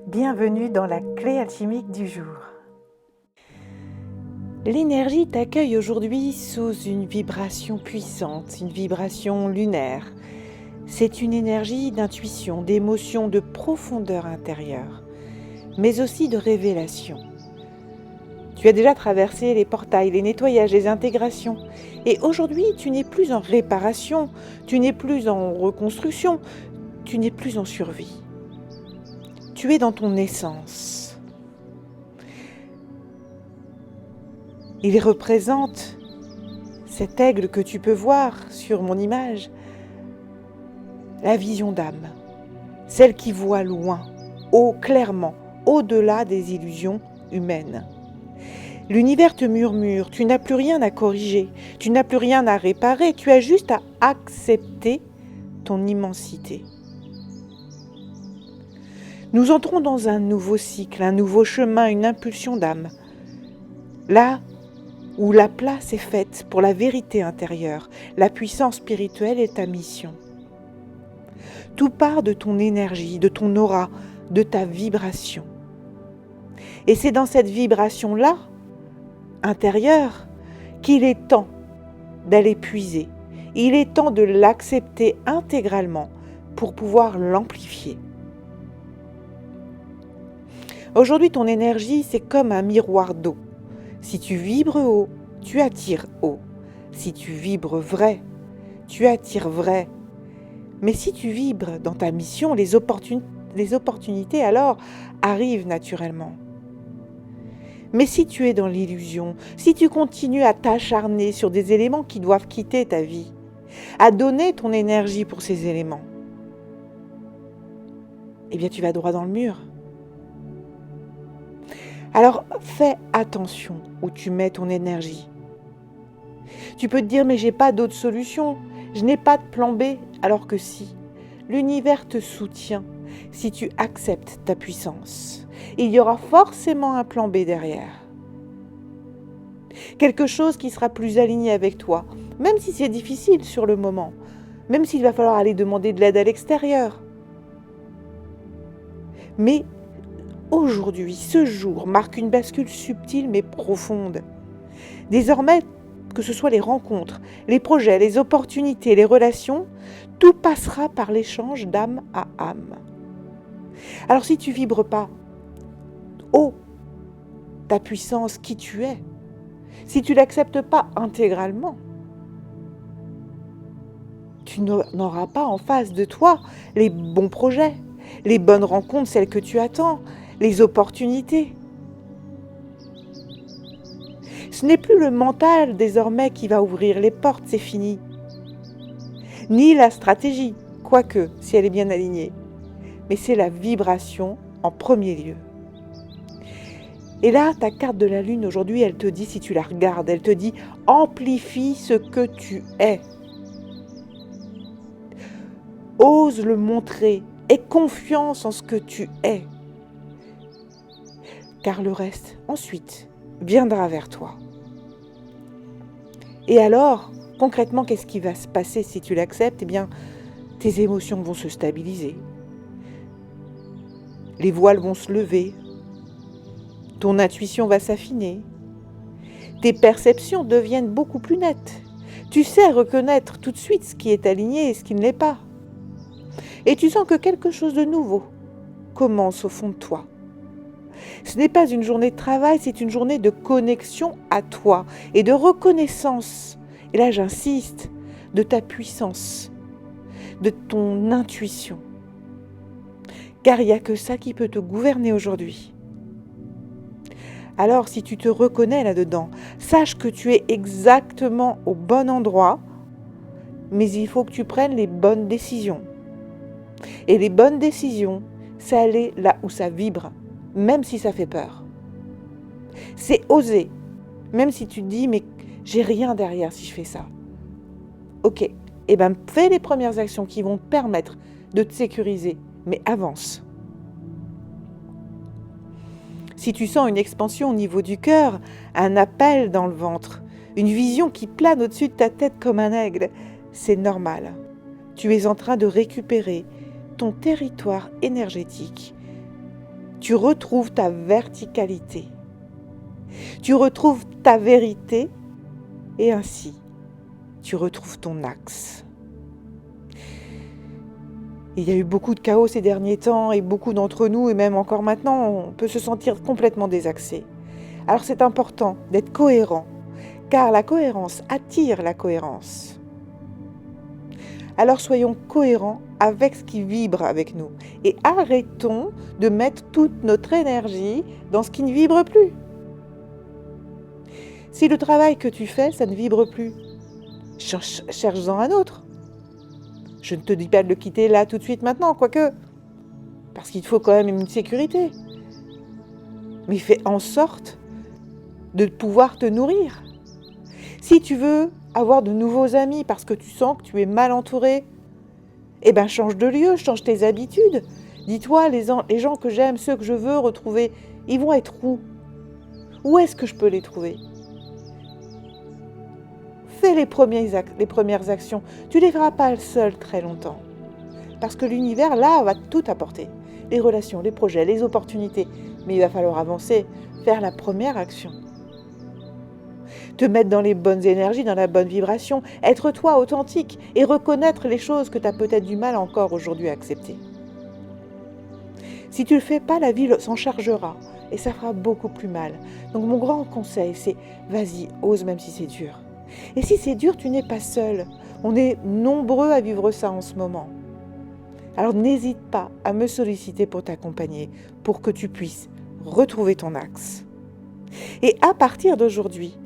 Bienvenue dans la clé alchimique du jour. L'énergie t'accueille aujourd'hui sous une vibration puissante, une vibration lunaire. C'est une énergie d'intuition, d'émotion, de profondeur intérieure, mais aussi de révélation. Tu as déjà traversé les portails, les nettoyages, les intégrations. Et aujourd'hui, tu n'es plus en réparation, tu n'es plus en reconstruction, tu n'es plus en survie. Tu es dans ton essence. Il représente cet aigle que tu peux voir sur mon image, la vision d'âme, celle qui voit loin, clairement, au-delà des illusions humaines. L'univers te murmure, tu n'as plus rien à corriger, tu n'as plus rien à réparer, tu as juste à accepter ton immensité. Nous entrons dans un nouveau cycle, un nouveau chemin, une impulsion d'âme. Là où la place est faite pour la vérité intérieure, la puissance spirituelle est ta mission. Tout part de ton énergie, de ton aura, de ta vibration. Et c'est dans cette vibration-là, intérieure, qu'il est temps d'aller puiser. Il est temps de l'accepter intégralement pour pouvoir l'amplifier. Aujourd'hui, ton énergie, c'est comme un miroir d'eau. Si tu vibres haut, tu attires haut. Si tu vibres vrai, tu attires vrai. Mais si tu vibres dans ta mission, les opportunités alors arrivent naturellement. Mais si tu es dans l'illusion, si tu continues à t'acharner sur des éléments qui doivent quitter ta vie, à donner ton énergie pour ces éléments, eh bien tu vas droit dans le mur. Alors fais attention où tu mets ton énergie. Tu peux te dire mais j'ai pas d'autre solution, je n'ai pas de plan B, alors que si, l'univers te soutient si tu acceptes ta puissance. Il y aura forcément un plan B derrière. Quelque chose qui sera plus aligné avec toi, même si c'est difficile sur le moment, même s'il va falloir aller demander de l'aide à l'extérieur. Mais aujourd'hui, ce jour marque une bascule subtile mais profonde. Désormais, que ce soit les rencontres, les projets, les opportunités, les relations, tout passera par l'échange d'âme à âme. Alors si tu vibres pas haut ta puissance, qui tu es, si tu l'acceptes pas intégralement, tu n'auras pas en face de toi les bons projets, les bonnes rencontres, celles que tu attends, les opportunités. Ce n'est plus le mental désormais qui va ouvrir les portes, c'est fini. Ni la stratégie, quoique si elle est bien alignée. Mais c'est la vibration en premier lieu. Et là, ta carte de la lune aujourd'hui, elle te dit, si tu la regardes, elle te dit amplifie ce que tu es. Ose le montrer, aie confiance en ce que tu es. Car le reste, ensuite, viendra vers toi. Et alors, concrètement, qu'est-ce qui va se passer si tu l'acceptes ? Eh bien, tes émotions vont se stabiliser. Les voiles vont se lever. Ton intuition va s'affiner. Tes perceptions deviennent beaucoup plus nettes. Tu sais reconnaître tout de suite ce qui est aligné et ce qui ne l'est pas. Et tu sens que quelque chose de nouveau commence au fond de toi. Ce n'est pas une journée de travail, c'est une journée de connexion à toi et de reconnaissance. Et là, j'insiste, de ta puissance, de ton intuition. Car il n'y a que ça qui peut te gouverner aujourd'hui. Alors, si tu te reconnais là-dedans, sache que tu es exactement au bon endroit, mais il faut que tu prennes les bonnes décisions. Et les bonnes décisions, c'est aller là où ça vibre, même si ça fait peur. C'est oser, même si tu te dis, mais j'ai rien derrière si je fais ça. Ok, eh bien fais les premières actions qui vont te permettre de te sécuriser, mais avance. Si tu sens une expansion au niveau du cœur, un appel dans le ventre, une vision qui plane au-dessus de ta tête comme un aigle, c'est normal. Tu es en train de récupérer ton territoire énergétique. tu retrouves ta verticalité. Tu retrouves ta vérité et ainsi, tu retrouves ton axe. Il y a eu beaucoup de chaos ces derniers temps et beaucoup d'entre nous, et même encore maintenant, on peut se sentir complètement désaxé. Alors c'est important d'être cohérent, car la cohérence attire la cohérence. Alors soyons cohérents avec ce qui vibre avec nous et arrêtons de mettre toute notre énergie dans ce qui ne vibre plus. Si le travail que tu fais, ça ne vibre plus, cherche-en un autre. Je ne te dis pas de le quitter là tout de suite maintenant, quoique, parce qu'il te faut quand même une sécurité. Mais fais en sorte de pouvoir te nourrir. Si tu veux avoir de nouveaux amis parce que tu sens que tu es mal entouré, eh bien change de lieu, change tes habitudes. Dis-toi, les gens que j'aime, ceux que je veux retrouver, ils vont être où? Où est-ce que je peux les trouver? Fais les premières actions. Tu ne les feras pas seul très longtemps. Parce que l'univers, là, va tout apporter. Les relations, les projets, les opportunités. Mais il va falloir avancer, faire la première action. Te mettre dans les bonnes énergies, dans la bonne vibration, être toi authentique et reconnaître les choses que tu as peut-être du mal encore aujourd'hui à accepter. Si tu ne le fais pas, la vie s'en chargera et ça fera beaucoup plus mal. Donc mon grand conseil, c'est vas-y, ose même si c'est dur. Et si c'est dur, tu n'es pas seul. On est nombreux à vivre ça en ce moment. Alors n'hésite pas à me solliciter pour t'accompagner, pour que tu puisses retrouver ton axe. Et à partir d'aujourd'hui,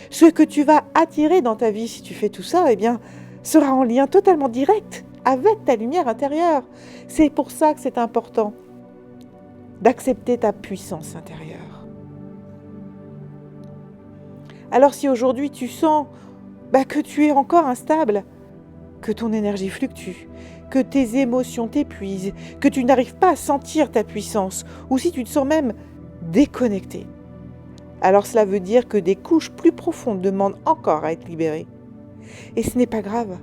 ce que tu vas attirer dans ta vie si tu fais tout ça, eh bien, sera en lien totalement direct avec ta lumière intérieure. C'est pour ça que c'est important d'accepter ta puissance intérieure. Alors si aujourd'hui tu sens que tu es encore instable, que ton énergie fluctue, que tes émotions t'épuisent, que tu n'arrives pas à sentir ta puissance, ou si tu te sens même déconnecté, alors cela veut dire que des couches plus profondes demandent encore à être libérées. Et ce n'est pas grave,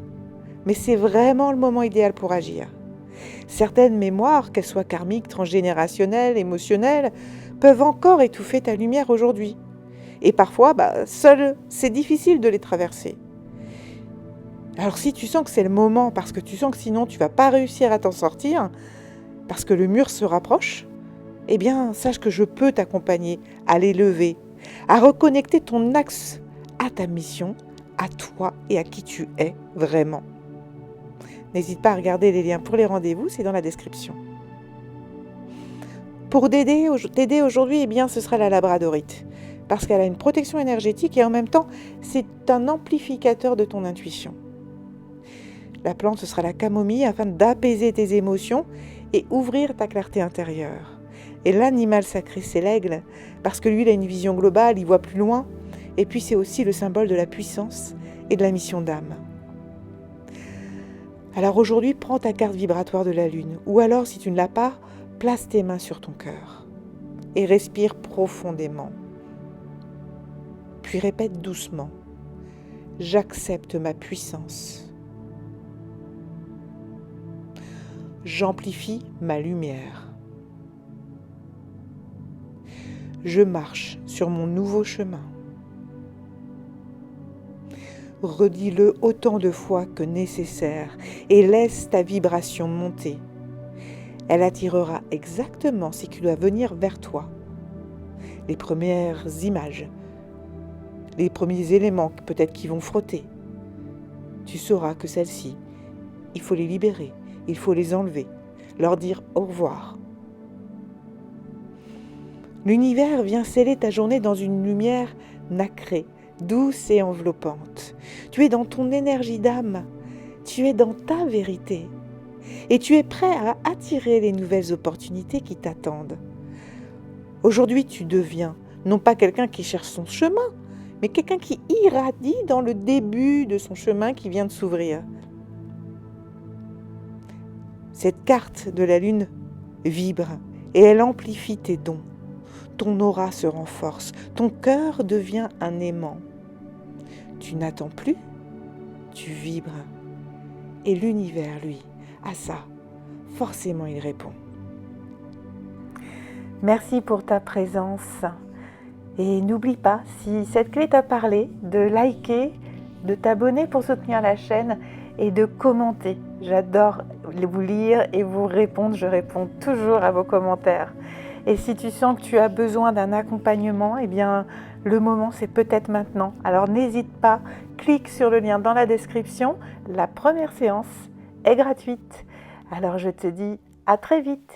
mais c'est vraiment le moment idéal pour agir. Certaines mémoires, qu'elles soient karmiques, transgénérationnelles, émotionnelles, peuvent encore étouffer ta lumière aujourd'hui. Et parfois, seul, c'est difficile de les traverser. Alors si tu sens que c'est le moment, parce que tu sens que sinon tu ne vas pas réussir à t'en sortir, parce que le mur se rapproche, eh bien, sache que je peux t'accompagner à les lever, à reconnecter ton axe à ta mission, à toi et à qui tu es vraiment. N'hésite pas à regarder les liens pour les rendez-vous, c'est dans la description. Pour t'aider aujourd'hui, eh bien, ce sera la labradorite, parce qu'elle a une protection énergétique et en même temps, c'est un amplificateur de ton intuition. La plante, ce sera la camomille afin d'apaiser tes émotions et ouvrir ta clarté intérieure. Et l'animal sacré, c'est l'aigle, parce que lui, il a une vision globale, il voit plus loin. Et puis, c'est aussi le symbole de la puissance et de la mission d'âme. Alors aujourd'hui, prends ta carte vibratoire de la lune, ou alors, si tu ne l'as pas, place tes mains sur ton cœur et respire profondément. Puis répète doucement, j'accepte ma puissance. J'amplifie ma lumière. Je marche sur mon nouveau chemin. Redis-le autant de fois que nécessaire et laisse ta vibration monter. Elle attirera exactement ce qui doit venir vers toi. Les premières images, les premiers éléments peut-être qui vont frotter. Tu sauras que celles-ci, il faut les libérer, il faut les enlever, leur dire au revoir. L'univers vient sceller ta journée dans une lumière nacrée, douce et enveloppante. Tu es dans ton énergie d'âme, tu es dans ta vérité et tu es prêt à attirer les nouvelles opportunités qui t'attendent. Aujourd'hui, tu deviens non pas quelqu'un qui cherche son chemin, mais quelqu'un qui irradie dans le début de son chemin qui vient de s'ouvrir. Cette carte de la lune vibre et elle amplifie tes dons. Ton aura se renforce, ton cœur devient un aimant. Tu n'attends plus, tu vibres. Et l'univers, lui, à ça, forcément il répond. Merci pour ta présence. Et n'oublie pas, si cette clé t'a parlé, de liker, de t'abonner pour soutenir la chaîne et de commenter. J'adore vous lire et vous répondre. Je réponds toujours à vos commentaires. Et si tu sens que tu as besoin d'un accompagnement, eh bien, le moment, c'est peut-être maintenant. Alors n'hésite pas, clique sur le lien dans la description. La première séance est gratuite. Alors je te dis à très vite.